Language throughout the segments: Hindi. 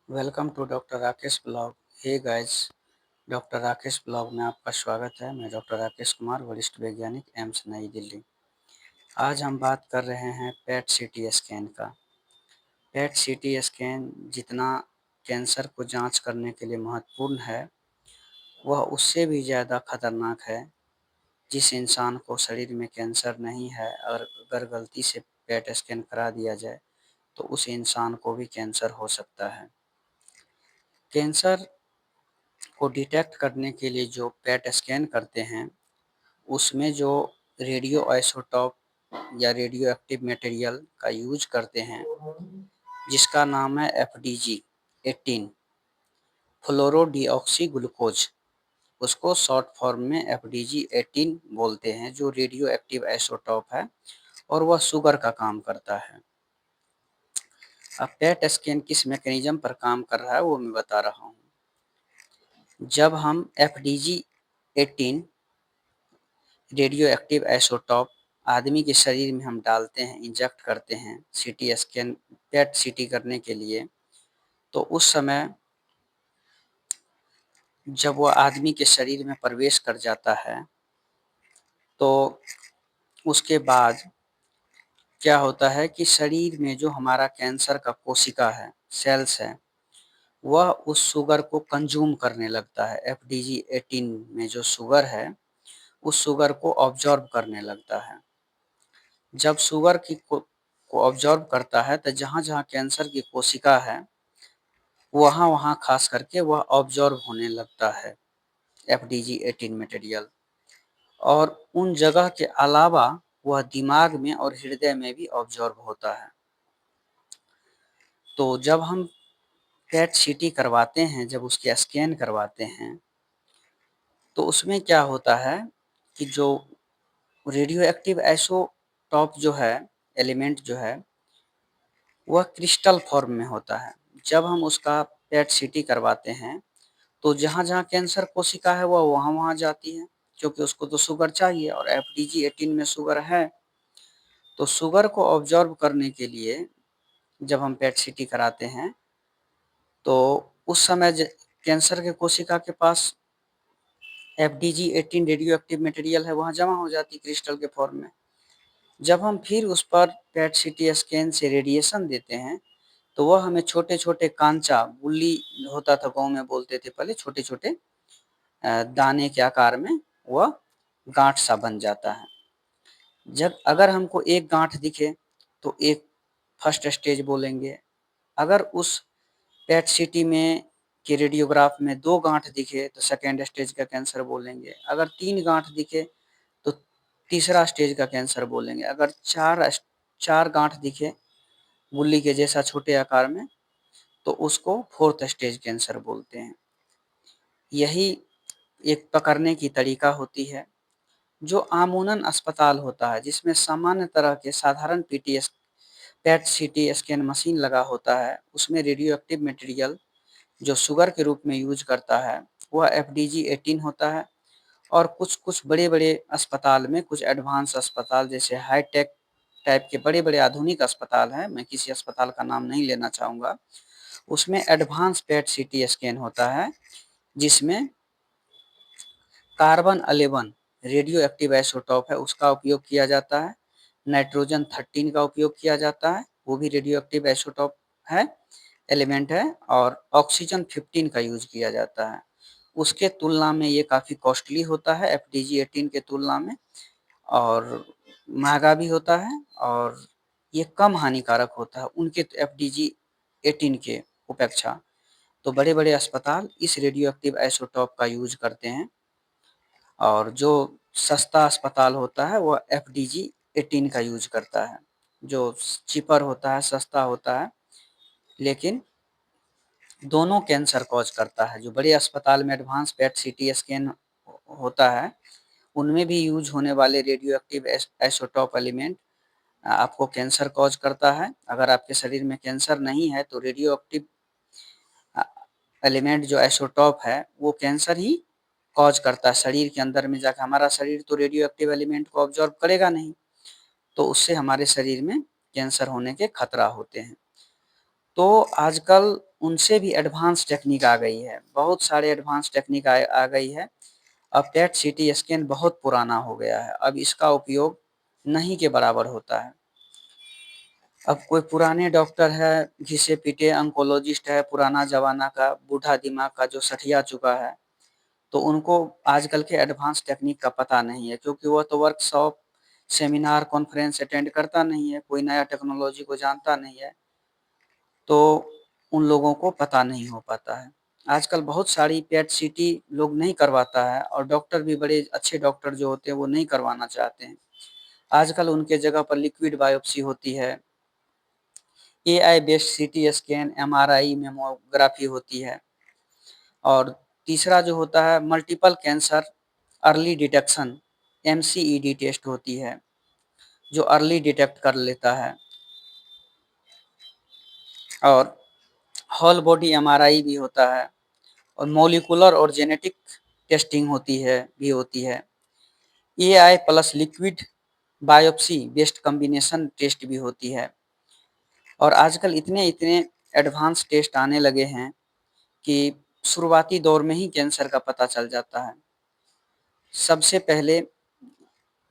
Welcome to doctor Rakesh blog. Hey guys, doctor Rakesh blog में आपका स्वागत है। मैं डॉक्टर राकेश कुमार, वरिष्ठ वैज्ञानिक, एम्स नई दिल्ली। आज हम बात कर रहे हैं पेट सीटी स्कैन का। पेट सीटी स्कैन जितना कैंसर को जांच करने के लिए महत्वपूर्ण है, वह उससे भी ज़्यादा खतरनाक है। जिस इंसान को शरीर में कैंसर नहीं है और अगर गलती से पेट स्कैन करा दिया जाए तो उस इंसान को भी कैंसर हो सकता है। कैंसर को डिटेक्ट करने के लिए जो पेट स्कैन करते हैं, उसमें जो रेडियो आइसोटोप या रेडियो एक्टिव मटेरियल का यूज करते हैं, जिसका नाम है एफडीजी 18 फ्लोरोडीऑक्सी ग्लूकोज। उसको शॉर्ट फॉर्म में एफडीजी 18 बोलते हैं, जो रेडियो एक्टिव आइसोटोप है और वह शुगर का काम करता है। अब पेट स्कैन किस मैकेनिज्म पर काम कर रहा है वो मैं बता रहा हूँ। जब हम एफडीजी 18 रेडियो एक्टिव आइसोटोप आदमी के शरीर में हम डालते हैं, इंजेक्ट करते हैं सीटी स्कैन पेट सीटी करने के लिए, तो उस समय जब वह आदमी के शरीर में प्रवेश कर जाता है तो उसके बाद क्या होता है कि शरीर में जो हमारा कैंसर का कोशिका है, सेल्स है, वह उस शुगर को कंज्यूम करने लगता है। एफडीजी 18 में जो शुगर है, उस शुगर को ऑब्जॉर्ब करने लगता है। जब शुगर को ऑब्जॉर्ब करता है तो जहाँ-जहाँ कैंसर की कोशिका है, वहाँ-वहाँ खास करके वह ऑब्जॉर्ब होने लगता है एफडीजी 18 मटेरियल, और उन जगह के अलावा वह दिमाग में और हृदय में भी ऑब्जॉर्ब होता है। तो जब हम पेट सीटी करवाते हैं, जब उसकी स्कैन करवाते हैं, तो उसमें क्या होता है कि जो रेडियो एक्टिव आइसोटॉप जो है, एलिमेंट जो है, वह क्रिस्टल फॉर्म में होता है। जब हम उसका पेट सीटी करवाते हैं तो जहाँ-जहाँ कैंसर कोशिका है वह वहाँ-वहाँ जाती है, क्योंकि उसको तो शुगर चाहिए और एफडीजी 18 में शुगर है। तो शुगर को ऑब्जॉर्ब करने के लिए जब हम पेट सीटी कराते हैं तो उस समय कैंसर के कोशिका के पास एफडीजी 18 रेडियो एक्टिव मटेरियल है, वहाँ जमा हो जाती क्रिस्टल के फॉर्म में। जब हम फिर उस पर पेट सीटी स्कैन से रेडिएशन देते हैं तो वह हमें छोटे-छोटे कांचा, बुल्ली होता था, गाँव में बोलते थे पहले, छोटे-छोटे दाने के आकार में वह गाँठ सा बन जाता है। जब अगर हमको एक गाँठ दिखे तो एक फर्स्ट स्टेज बोलेंगे। अगर उस पेट सीटी में के रेडियोग्राफ में 2 गाँठ दिखे तो सेकंड स्टेज का कैंसर बोलेंगे। अगर 3 गाँठ दिखे तो तीसरा स्टेज का कैंसर बोलेंगे। अगर 4 गाँठ दिखे गुल्ली के जैसा छोटे आकार में तो उसको फोर्थ स्टेज कैंसर बोलते हैं। यही एक पकड़ने की तरीका होती है। जो आमूनन अस्पताल होता है, जिसमें सामान्य तरह के साधारण पीटीएस पेट सीटी स्कैन मशीन लगा होता है, उसमें रेडियो एक्टिव मटेरियल जो शुगर के रूप में यूज करता है वह एफडीजी 18 होता है। और कुछ-कुछ बड़े-बड़े अस्पताल में, कुछ एडवांस अस्पताल जैसे हाईटेक टाइप के बड़े-बड़े आधुनिक अस्पताल हैं, मैं किसी अस्पताल का नाम नहीं लेना चाहूँगा, उसमें एडवांस पेट सीटी स्कैन होता है, जिसमें कार्बन 11 रेडियो एक्टिव आइसोटोप है, उसका उपयोग किया जाता है। नाइट्रोजन 13 का उपयोग किया जाता है, वो भी रेडियो एक्टिव आइसोटोप है, एलिमेंट है। और ऑक्सीजन 15 का यूज़ किया जाता है। उसके तुलना में ये काफ़ी कॉस्टली होता है एफडीजी 18 के तुलना में, और महँगा भी होता है, और ये कम हानिकारक होता है उनके एफडीजी 18 के अपेक्षा। तो बड़े-बड़े अस्पताल इस रेडियो एक्टिव आइसोटोप का यूज़ करते हैं, और जो सस्ता अस्पताल होता है वो एफडीजी 18 का यूज़ करता है, जो चीपर होता है, सस्ता होता है, लेकिन दोनों कैंसर कॉज़ करता है। जो बड़े अस्पताल में एडवांस पेट सीटी स्कैन होता है, उनमें भी यूज़ होने वाले रेडियो एक्टिव आइसोटोप एलिमेंट आपको कैंसर कॉज़ करता है। अगर आपके शरीर में कैंसर नहीं है तो रेडियो एक्टिव अ, एलिमेंट जो आइसोटोप है वो कैंसर ही कॉज़ करता है। शरीर के अंदर में जाके हमारा शरीर तो रेडियो एक्टिव एलिमेंट को ऑब्ज़ॉर्ब करेगा नहीं, तो उससे हमारे शरीर में कैंसर होने के खतरा होते हैं। तो आजकल उनसे भी एडवांस टेक्निक आ गई है, बहुत सारे एडवांस टेक्निक आ गई है। अब पेट सीटी स्कैन बहुत पुराना हो गया है, अब इसका उपयोग नहीं के बराबर होता है। अब कोई पुराने डॉक्टर है, घिसे-पिटे ऑन्कोलॉजिस्ट है, पुराना ज़माना का बूढ़ा दिमाग का जो सठिया चुका है, तो उनको आजकल के एडवांस टेक्निक का पता नहीं है, क्योंकि वो तो वर्कशॉप, सेमिनार, कॉन्फ्रेंस अटेंड करता नहीं है, कोई नया टेक्नोलॉजी को जानता नहीं है, तो उन लोगों को पता नहीं हो पाता है। आजकल बहुत सारी पेट सीटी लोग नहीं करवाता है और डॉक्टर भी बड़े अच्छे डॉक्टर जो होते हैं वो नहीं करवाना चाहते हैं। आजकल उनके जगह पर लिक्विड बायोप्सी होती है, AI based CT scan, MRI, mammography होती है। और तीसरा जो होता है multiple cancer early detection, MCED test होती है, जो अर्ली डिटेक्ट कर लेता है। और होल बॉडी एमआरआई भी होता है और मॉलिक्यूलर और जेनेटिक टेस्टिंग होती है। AI plus liquid biopsy based combination test भी होती है। और आजकल इतने इतने एडवांस टेस्ट आने लगे हैं कि शुरुआती दौर में ही कैंसर का पता चल जाता है। सबसे पहले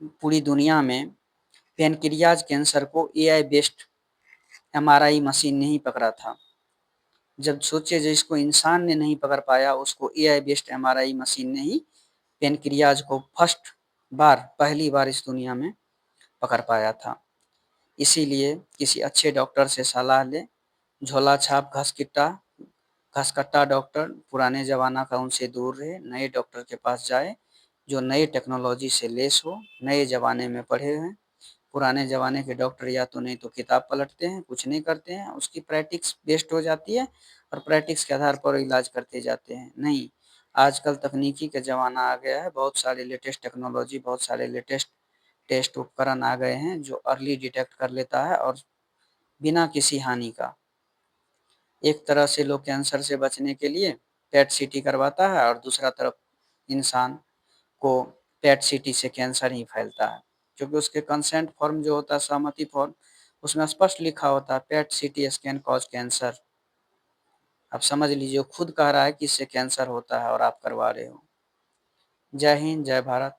पूरी दुनिया में पैनक्रियाज कैंसर को एआई बेस्ड एमआरआई मशीन ने ही पकड़ा था। जब सोचे जिसको इंसान ने नहीं पकड़ पाया, उसको एआई बेस्ड एमआरआई मशीन ने ही पैनक्रियाज को पहली बार इस दुनिया में पकड़ पाया था। इसीलिए किसी अच्छे डॉक्टर से सलाह लें, झोला छाप घसकट्टा डॉक्टर पुराने ज़माना का उनसे दूर रहे, नए डॉक्टर के पास जाए जो नई टेक्नोलॉजी से लैस हो, नए ज़माने में पढ़े हैं। पुराने ज़माने के डॉक्टर या तो नहीं तो किताब पलटते हैं, कुछ नहीं करते हैं, उसकी प्रैक्टिस बेस्ट हो जाती है और प्रैक्टिस के आधार पर इलाज करते जाते हैं। नहीं, आजकल तकनीकी का ज़माना आ गया है, बहुत सारे लेटेस्ट टेक्नोलॉजी, बहुत सारे लेटेस्ट टेस्ट उपकरण आ गए हैं जो अर्ली डिटेक्ट कर लेता है और बिना किसी हानि का। एक तरह से लोग कैंसर से बचने के लिए पेट सीटी करवाता है और दूसरा तरफ इंसान को पेट सीटी से कैंसर ही फैलता है, क्योंकि उसके कंसेंट फॉर्म जो होता है, सहमति फॉर्म, उसमें स्पष्ट लिखा होता है पेट सीटी स्कैन कॉज कैंसर। आप समझ लीजिए, वो खुद कह रहा है कि इससे कैंसर होता है और आप करवा रहे हो। जय हिंद, जय भारत।